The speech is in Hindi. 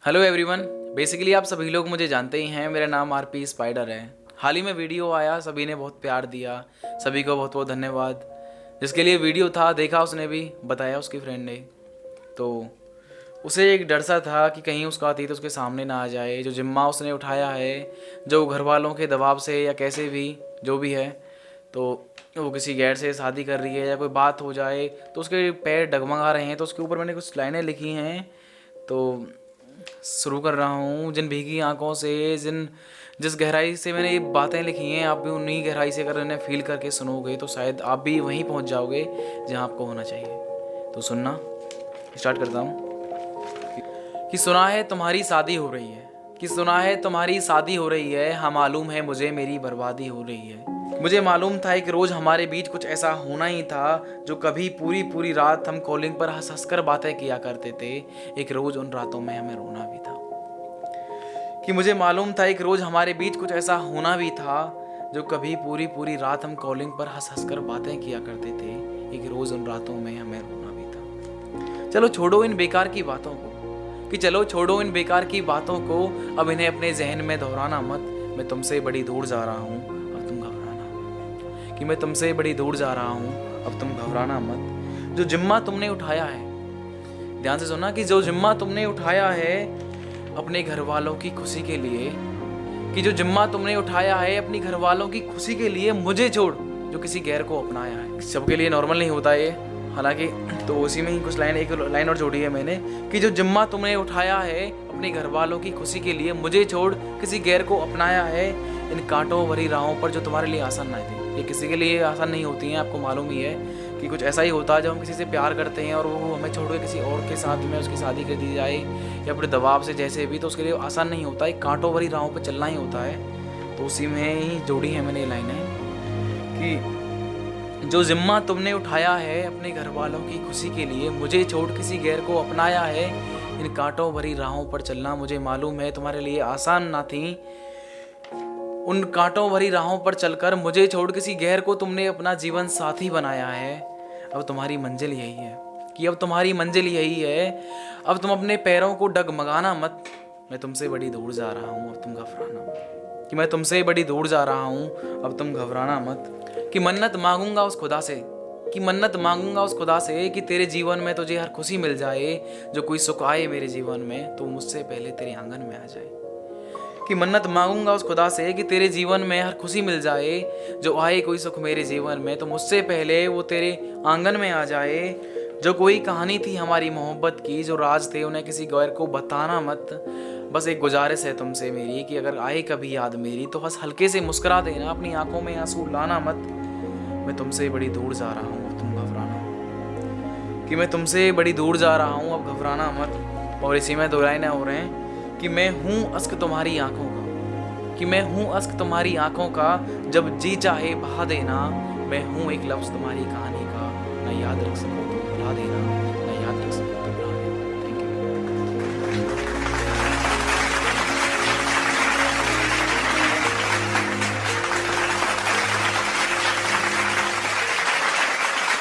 Hello everyone. बेसिकली आप सभी लोग मुझे जानते ही हैं, मेरा नाम आरपी स्पाइडर है। हाल ही में वीडियो आया, सभी ने बहुत प्यार दिया, सभी को बहुत बहुत धन्यवाद। जिसके लिए वीडियो था देखा उसने भी, बताया उसकी फ्रेंड ने, तो उसे एक डर सा था कि कहीं उसका अतीत उसके सामने ना आ जाए। जो जिम्मा उसने उठाया है, जो घर वालों के दबाव से या कैसे भी जो भी है, तो वो किसी गैर से शादी कर रही है या कोई बात हो जाए तो उसके पैर डगमगा रहे हैं। तो उसके ऊपर मैंने कुछ लाइनें लिखी हैं, तो शुरू कर रहा हूँ। जिन भीगी आंखों से, जिस गहराई से मैंने ये बातें लिखी हैं, आप भी उन्हीं गहराई से अगर इन्हें फील करके सुनोगे तो शायद आप भी वहीं पहुँच जाओगे जहाँ आपको होना चाहिए। तो सुनना स्टार्ट करता हूँ। कि सुना है तुम्हारी शादी हो रही है, कि सुना है तुम्हारी शादी हो रही है। हाँ मालूम है मुझे मेरी बर्बादी हो रही है। मुझे मालूम था एक रोज हमारे बीच कुछ ऐसा होना ही था, जो कभी पूरी पूरी रात हम कॉलिंग पर हंस हंस कर बातें किया करते थे। एक रोज उन रातों में हमें रोना भी था। कि मुझे मालूम था एक रोज हमारे बीच कुछ ऐसा होना भी था, जो कभी पूरी पूरी रात हम कॉलिंग पर हंस हंस कर बातें किया करते थे। एक रोज उन रातों में हमें रोना भी था। चलो छोड़ो इन बेकार की बातों को, कि चलो छोड़ो इन बेकार की बातों को, अब इन्हें अपने जहन में दोहराना मत। मैं तुमसे बड़ी दूर जा रहा हूँ, अब तुम घबराना। कि मैं तुमसे बड़ी दूर जा रहा हूँ, अब तुम घबराना मत। जो जिम्मा तुमने उठाया है, ध्यान से सुनना, कि जो जिम्मा तुमने उठाया है अपने घर वालों की खुशी के लिए, कि जो जिम्मा तुमने उठाया है अपनी घर वालों की खुशी के लिए, मुझे छोड़ जो किसी गैर को अपनाया है। सबके लिए नॉर्मल नहीं होता ये, हालांकि तो उसी में ही कुछ लाइन, एक लाइन और जोड़ी है मैंने, कि जो जिम्मा तुमने उठाया है अपने घर वालों की खुशी के लिए, मुझे छोड़ किसी गैर को अपनाया है। इन कांटों भरी राहों पर जो तुम्हारे लिए आसान नहीं थी, ये किसी के लिए आसान नहीं होती हैं, आपको मालूम ही है। कि कुछ ऐसा ही होता है जब हम किसी से प्यार करते हैं और वो हमें छोड़ के किसी और के साथ में उसकी शादी कर दी जाए या फिर दबाव से जैसे भी, तो उसके लिए आसान नहीं होता। एक कांटों भरी राहों पर चलना ही होता है। तो उसी में ही जोड़ी है मैंने ये लाइनें, कि जो जिम्मा तुमने उठाया है अपने घर वालों की खुशी के लिए, मुझे छोड़ किसी गैर को अपनाया है। इन कांटों भरी राहों पर चलना मुझे मालूम है तुम्हारे लिए आसान ना थी। उन कांटों भरी राहों पर चलकर मुझे छोड़ किसी गैर को तुमने अपना जीवन साथी बनाया है। अब तुम्हारी मंजिल यही है, कि अब तुम्हारी मंजिल यही है। अब तुम अपने पैरों को डगमगाना मत। मैं तुमसे बड़ी दूर जा रहा हूँ, अब तुम घबराना मत। कि मैं तुमसे बड़ी दूर जा रहा हूँ, अब तुम घबराना मत। कि मन्नत मांगूंगा उस खुदा से, कि मन्नत मांगूंगा उस खुदा से, कि तेरे जीवन में तुझे हर खुशी मिल जाए। जो कोई सुख आए मेरे जीवन में तो मुझसे पहले तेरे आंगन में आ जाए। कि मन्नत मांगूंगा उस खुदा से, कि तेरे जीवन में हर खुशी मिल जाए। जो आए कोई सुख मेरे जीवन में तो मुझसे पहले वो तेरे आंगन में आ जाए। जो कोई कहानी थी हमारी मोहब्बत की, जो राज थे उन्हें किसी गैर को बताना मत। बस एक गुजारिश है तुमसे मेरी, कि अगर आए कभी याद मेरी तो बस हल्के से मुस्कुरा देना, अपनी आंखों में आंसू लाना मत। मैं तुमसे बड़ी दूर जा रहा हूँ, अब तुम घबराना। कि मैं तुमसे बड़ी दूर जा रहा हूँ, अब घबराना मत। और इसी में दो लाइनें हो रहे हैं, कि मैं हूँ अश्क तुम्हारी आंखों का, कि मैं हूँ अश्क तुम्हारी आंखों का, जब जी चाहे बहा देना। मैं हूँ एक लफ्ज़ तुम्हारी कहानी का, ना याद रख सको तो भुला देना।